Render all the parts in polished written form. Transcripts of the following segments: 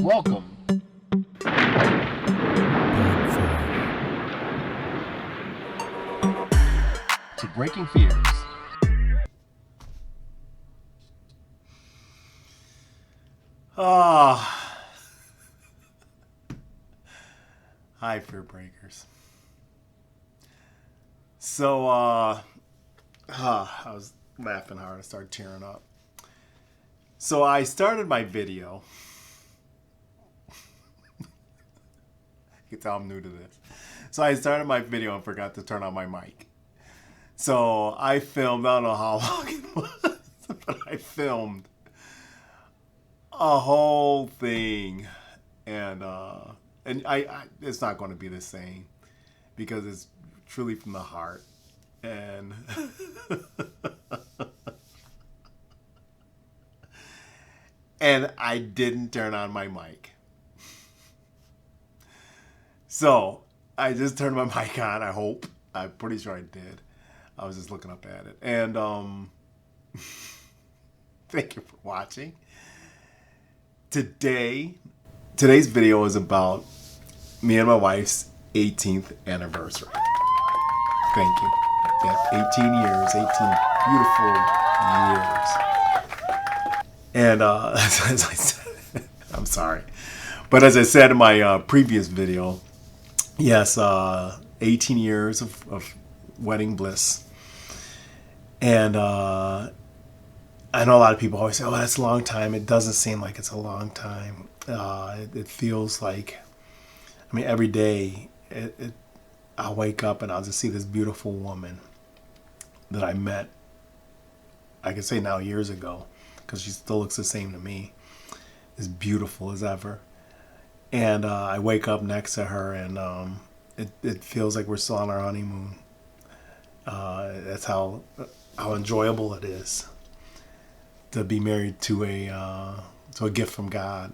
Welcome to Breaking Fears. Ah, hi, Fear Breakers. So, I was laughing hard. I started tearing up. So I started my video. You can tell I'm new to this. So I started my video and forgot to turn on my mic. So I filmed, I don't know how long it was, but I filmed a whole thing. And it's not going to be the same because it's truly from the heart. And and I didn't turn on my mic. So I just turned my mic on, I hope. I'm pretty sure I did. I was just looking up at it. And thank you for watching. Today's video is about me and my wife's 18th anniversary. Thank you. Yeah, 18 years, 18 beautiful years. And as I said, I'm sorry. But as I said in my previous video, yes, 18 years of wedding bliss. And I know a lot of people always say, oh, that's a long time. It doesn't seem like it's a long time. It feels like, I mean, every day I'll wake up and I'll just see this beautiful woman that I met, I can say now years ago, because she still looks the same to me, as beautiful as ever. And I wake up next to her and it feels like we're still on our honeymoon. That's how enjoyable it is to be married to a gift from God.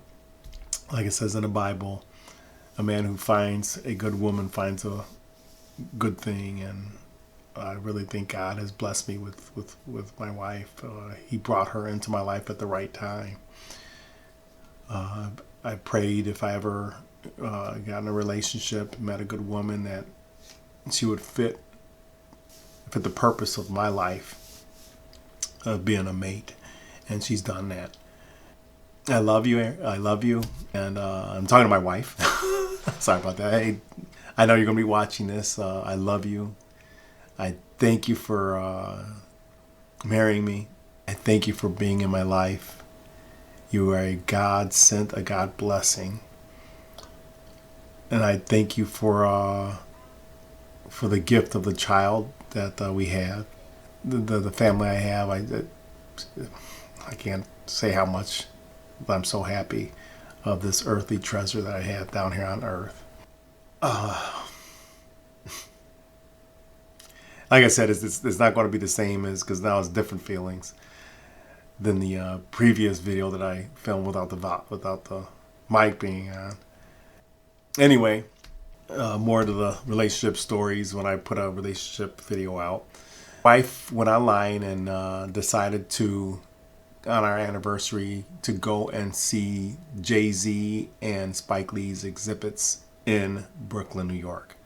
Like it says in the Bible, a man who finds a good woman finds a good thing, and I really think God has blessed me with my wife. He brought her into my life at the right time. I prayed if I ever got in a relationship, met a good woman, that she would fit the purpose of my life of being a mate, and she's done that. I love you. I love you, and I'm talking to my wife. Sorry about that. Hey, I know you're gonna be watching this. I love you. I thank you for marrying me. I thank you for being in my life. You are a God sent, a God blessing, and I thank you for the gift of the child that we have, the family I have. I can't say how much I'm so happy of this earthly treasure that I have down here on earth. Like I said, it's not going to be the same as, because now it's different feelings than the previous video that I filmed without the mic being on. Anyway, more to the relationship stories when I put a relationship video out. Wife went online and decided to, on our anniversary, to go and see Jay-Z and Spike Lee's exhibits in Brooklyn, New York.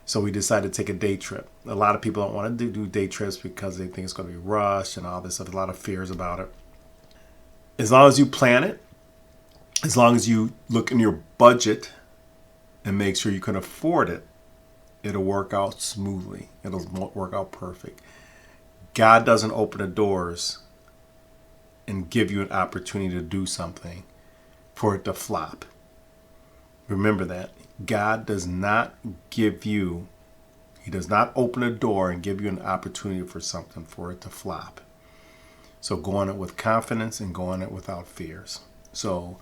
So we decided to take a day trip. A lot of people don't want to do day trips because they think it's going to be rushed and all this. There's a lot of fears about it. As long as you plan it, as long as you look in your budget and make sure you can afford it, it'll work out smoothly. It'll work out perfect. God doesn't open the doors and give you an opportunity to do something for it to flop. Remember that. God does not He does not open a door and give you an opportunity for something for it to flop. So go on it with confidence and go on it without fears. So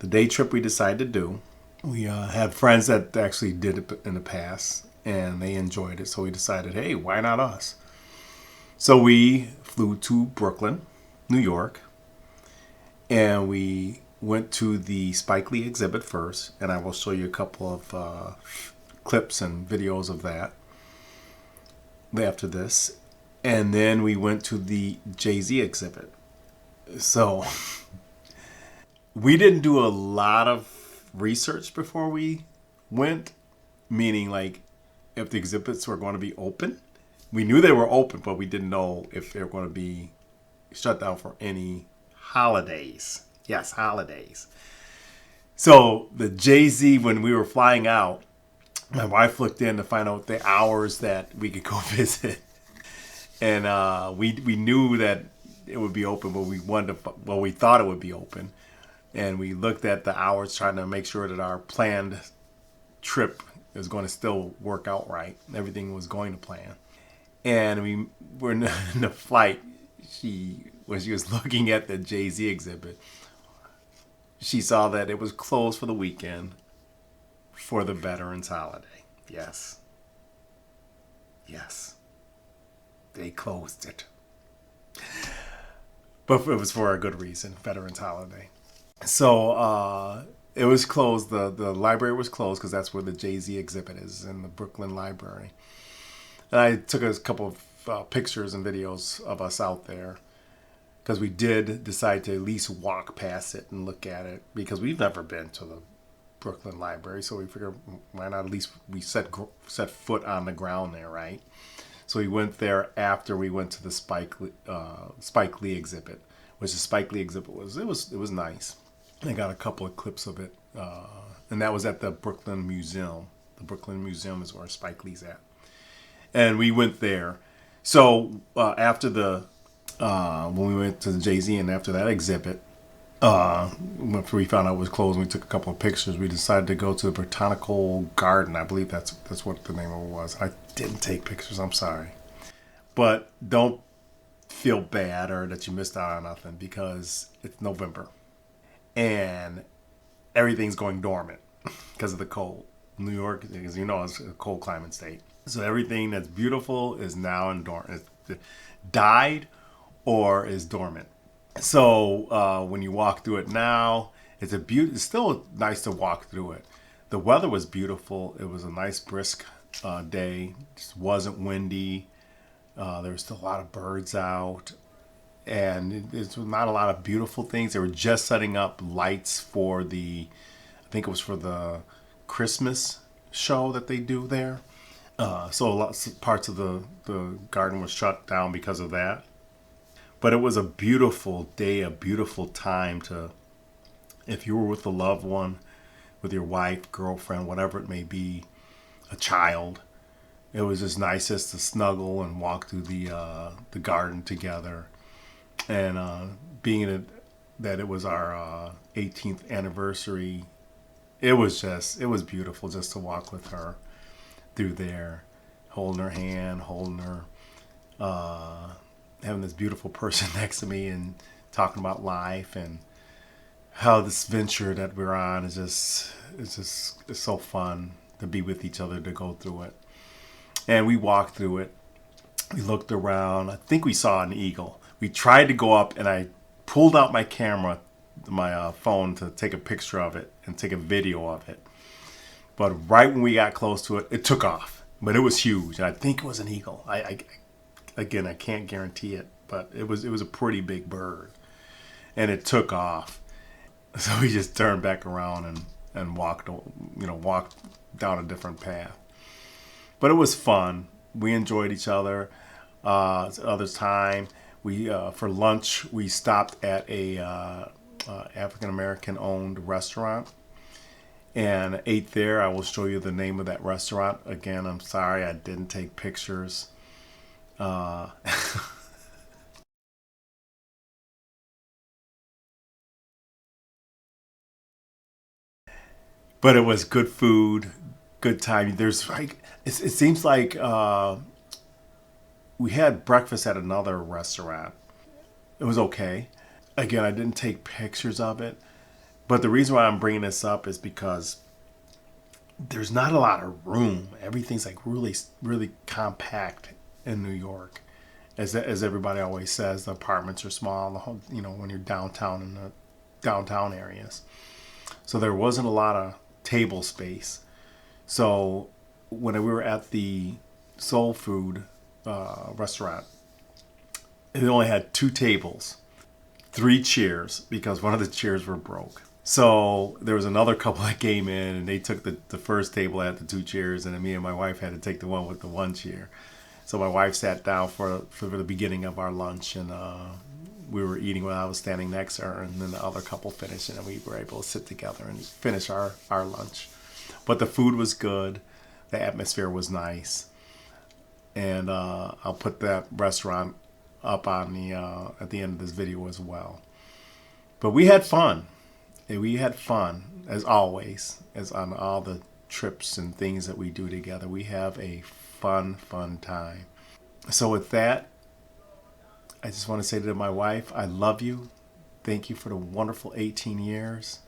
the day trip we decided to do, we had friends that actually did it in the past and they enjoyed it. So we decided, hey, why not us? So we flew to Brooklyn, New York, and we went to the Spike Lee exhibit first, and I will show you a couple of clips and videos of that after this. And then we went to the Jay-Z exhibit. So We didn't do a lot of research before we went, meaning like if the exhibits were going to be open. We knew they were open, but we didn't know if they were going to be shut down for any holidays. Yes, holidays. So the Jay-Z, when we were flying out, my wife looked in to find out the hours that we could go visit, and we knew that it would be open, but we thought it would be open, and we looked at the hours trying to make sure that our planned trip is going to still work out right. Everything was going to plan, and we were in the flight. When she was looking at the Jay-Z exhibit, she saw that it was closed for the weekend for the Veterans holiday. Yes. Yes. They closed it. But it was for a good reason, Veterans holiday. So it was closed. The library was closed because that's where the Jay-Z exhibit is, in the Brooklyn Library. And I took a couple of pictures and videos of us out there, because we did decide to at least walk past it and look at it, because we've never been to the Brooklyn Library, so we figured why not at least we set foot on the ground there, right? So we went there after we went to the Spike Lee exhibit, which the Spike Lee exhibit was nice. I got a couple of clips of it, and that was at the Brooklyn Museum. The Brooklyn Museum is where Spike Lee's at, and we went there. So after when we went to the Jay-Z, and after that exhibit, after we found out it was closed, and we took a couple of pictures, we decided to go to the Botanical Garden. I believe that's what the name of it was. I didn't take pictures. I'm sorry. But don't feel bad or that you missed out on nothing, because it's November and everything's going dormant because of the cold. New York, as you know, is a cold climate state. So everything that's beautiful is now in dormant. It's died or is dormant. So when you walk through it now, it's still nice to walk through it. The weather was beautiful. It was a nice brisk day. It just wasn't windy. There was still a lot of birds out, and there's not a lot of beautiful things. They were just setting up lights for I think it was for the Christmas show that they do there. So parts of the garden was shut down because of that. But it was a beautiful day, a beautiful time if you were with a loved one, with your wife, girlfriend, whatever it may be, a child. It was just nicest to snuggle and walk through the garden together. And being that it was our 18th anniversary, it was beautiful just to walk with her through there, holding her hand, having this beautiful person next to me and talking about life and how this venture that we're on it's so fun to be with each other, to go through it. And we walked through it. We looked around. I think we saw an eagle. We tried to go up, and I pulled out my camera, my phone, to take a picture of it and take a video of it. But right when we got close to it, it took off. But it was huge. And I think it was an eagle. Again, I can't guarantee it, but it was a pretty big bird, and it took off. So we just turned back around and walked down a different path. But it was fun. We enjoyed each other. Other time, for lunch we stopped at a African American owned restaurant and ate there. I will show you the name of that restaurant. Again, I'm sorry I didn't take pictures. But it was good food, good time. There's like it seems like we had breakfast at another restaurant. It was okay. Again, I didn't take pictures of it, but the reason why I'm bringing this up is because there's not a lot of room. Everything's like really, really compact in New York. As everybody always says, the apartments are small, when you're downtown in the downtown areas. So there wasn't a lot of table space. So when we were at the Soul Food restaurant, it only had 2 tables, 3 chairs, because one of the chairs were broke. So there was another couple that came in, and they took the first table, at the 2 chairs, and then me and my wife had to take the one with the 1 chair. So my wife sat down for the beginning of our lunch, and we were eating while I was standing next to her, and then the other couple finished, and then we were able to sit together and finish our lunch. But the food was good, the atmosphere was nice, and I'll put that restaurant up on the at the end of this video as well. But we had fun. And we had fun, as always, as on all the trips and things that we do together. We have a fun time. So with that, I just want to say to my wife, I love you. Thank you for the wonderful 18 years.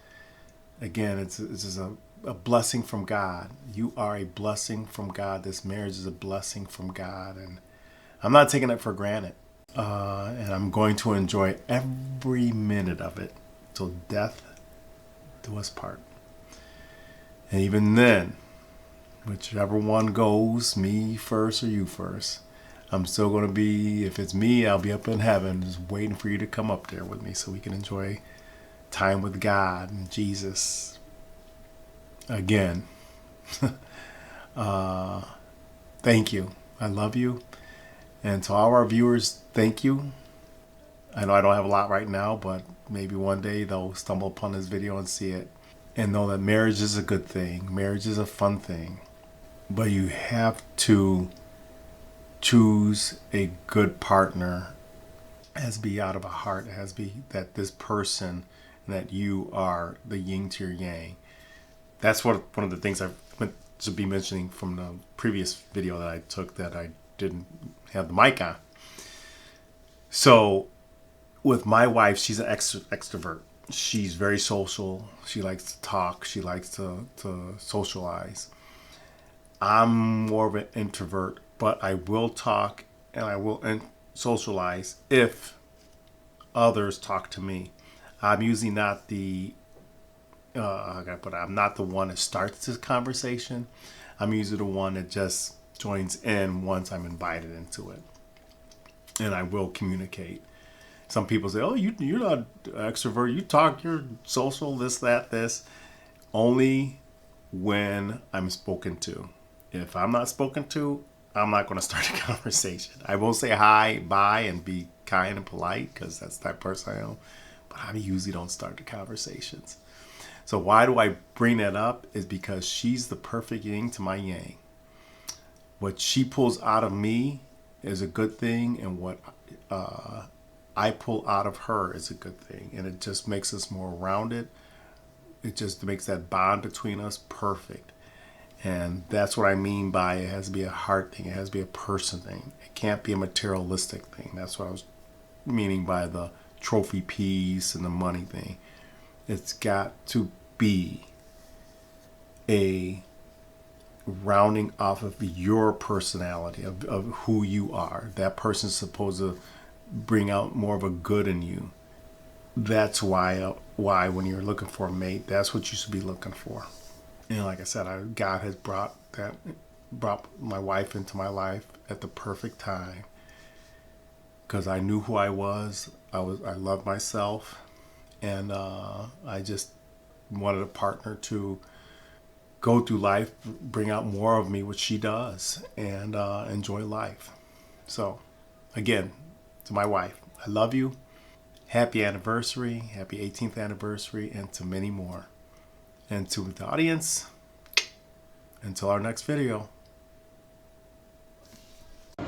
Again, it's just a blessing from God. You are a blessing from God. This marriage is a blessing from God. And I'm not taking it for granted. And I'm going to enjoy every minute of it till death do us part. And even then, whichever one goes, me first or you first, I'm still going to be, if it's me, I'll be up in heaven just waiting for you to come up there with me so we can enjoy time with God and Jesus again. Thank you. I love you. And to all our viewers, thank you. I know I don't have a lot right now, but maybe one day they'll stumble upon this video and see it and know that marriage is a good thing. Marriage is a fun thing. But you have to choose a good partner. It has to be out of a heart. It has to be that this person, that you are the yin to your yang. That's one of the things I meant to be mentioning from the previous video that I took that I didn't have the mic on. So with my wife, she's an extrovert. She's very social. She likes to talk. She likes to socialize. I'm more of an introvert, but I will talk and I will socialize if others talk to me. I'm usually not the I'm not the one that starts this conversation. I'm usually the one that just joins in once I'm invited into it, and I will communicate. Some people say, "Oh, you're not an extrovert. You talk. You're social. This, that, this." Only when I'm spoken to. If I'm not spoken to, I'm not going to start a conversation. I will say hi, bye, and be kind and polite because that's the type of person I am. But I usually don't start the conversations. So why do I bring that up? Is because she's the perfect yin to my yang. What she pulls out of me is a good thing, and what I pull out of her is a good thing, and it just makes us more rounded. It just makes that bond between us perfect. And that's what I mean by it has to be a heart thing. It has to be a person thing. It can't be a materialistic thing. That's what I was meaning by the trophy piece and the money thing. It's got to be a rounding off of your personality, of who you are. That person's supposed to bring out more of a good in you. That's why when you're looking for a mate, that's what you should be looking for. And like I said, God has brought my wife into my life at the perfect time, because I knew who I was. I loved myself, and I just wanted a partner to go through life, bring out more of me, which she does, and enjoy life. So, again, to my wife, I love you. Happy anniversary, happy 18th anniversary, and to many more. And to the audience, until our next video. I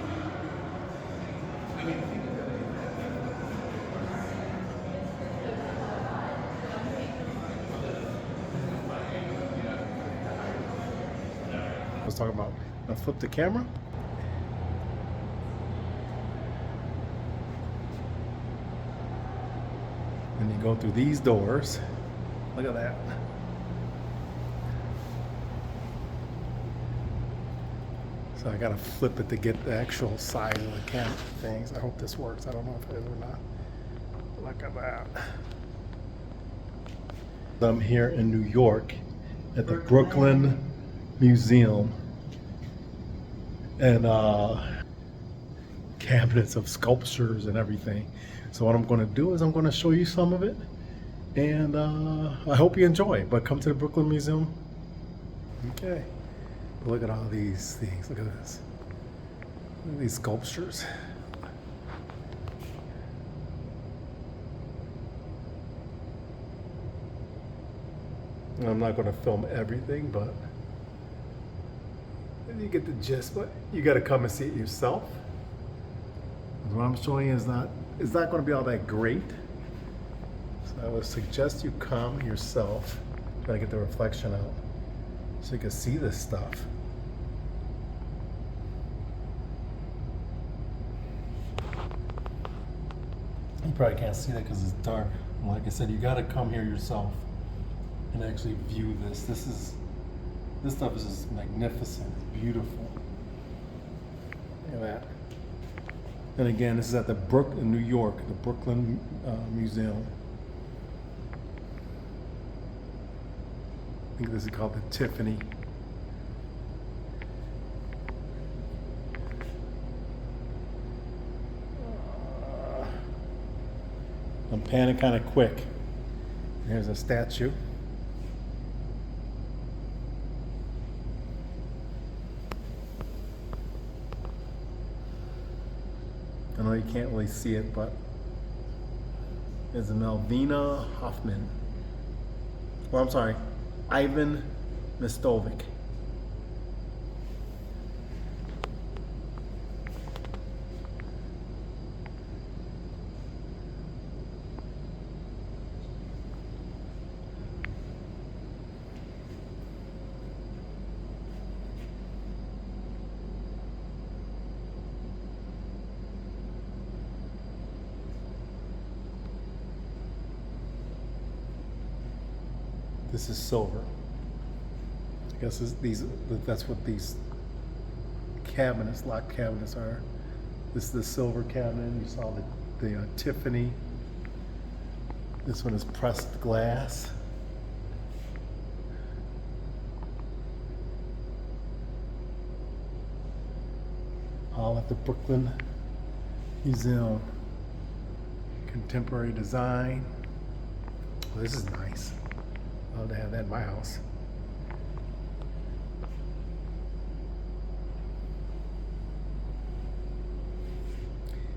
was talking about, I flip the camera. And you go through these doors. Look at that. So I gotta flip it to get the actual size of the camera things. I hope this works. I don't know if it is or not. Look at that. I'm here in New York at the Brooklyn Museum, and cabinets of sculptures and everything. So what I'm going to do is I'm going to show you some of it, And I hope you enjoy. But come to the Brooklyn Museum. Okay. Look at all these things. Look at this. Look at these sculptures. I'm not going to film everything, but you get the gist. But you got to come and see it yourself. What I'm showing you is not going to be all that great. So I would suggest you come yourself, try to get the reflection out, so you can see this stuff. You probably can't see that because it's dark. And like I said, you got to come here yourself and actually view this. This stuff is just magnificent. It's beautiful. Look at that. And again, this is at the in New York, the Brooklyn Museum. I think this is called the Tiffany. I'm panning kind of quick. Here's a statue. I know you can't really see it, but it's Melvina Hoffman. Well, I'm sorry, Ivan Mistovic. This is silver. I guess that's what these cabinets, locked cabinets are. This is the silver cabinet. You saw the Tiffany. This one is pressed glass. All at the Brooklyn Museum. Contemporary design. Well, this is nice. I'd love to have that in my house.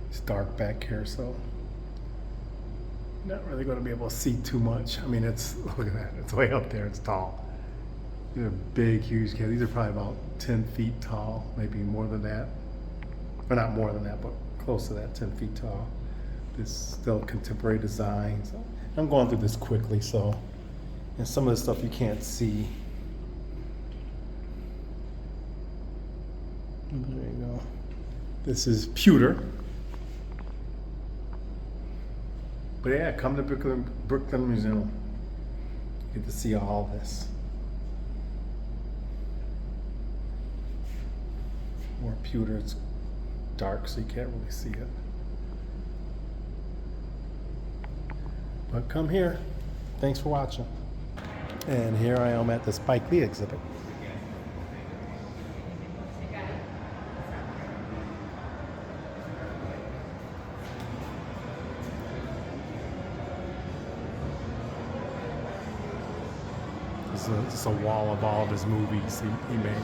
It's dark back here, so not really going to be able to see too much. I mean, look at that. It's way up there. It's tall. These are big, huge cats. These are probably about 10 feet tall, maybe more than that. Or not more than that, but close to that, 10 feet tall. This is still contemporary design. So I'm going through this quickly, so. And some of the stuff you can't see. There you go. This is pewter. But yeah, come to Brooklyn Museum. You get to see all this. More pewter. It's dark, so you can't really see it. But come here. Thanks for watching. And here I am at the Spike Lee exhibit. This is a wall of all of his movies he made.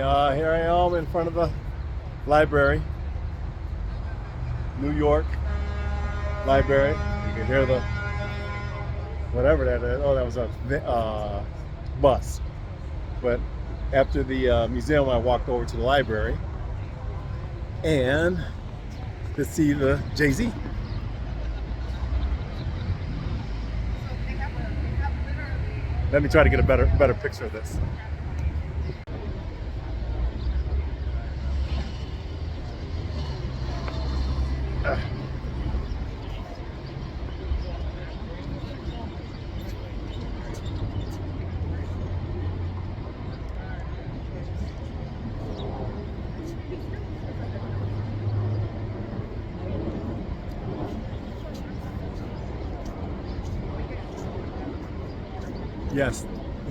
Here I am in front of the library, New York Library. You can hear the whatever that is. Oh, that was a bus. But after the museum, I walked over to the library and to see the Jay-Z. Let me try to get a better picture of this.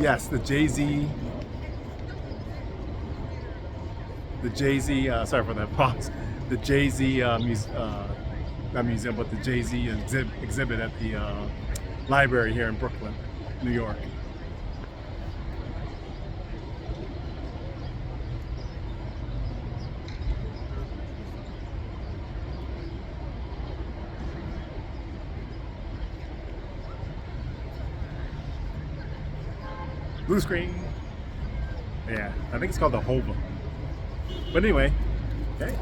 Yes, the Jay-Z. Sorry for that pause. The Jay-Z not museum, but the Jay-Z exhibit at the library here in Brooklyn, New York. Blue screen. Yeah, I think it's called the Hova. But anyway, okay.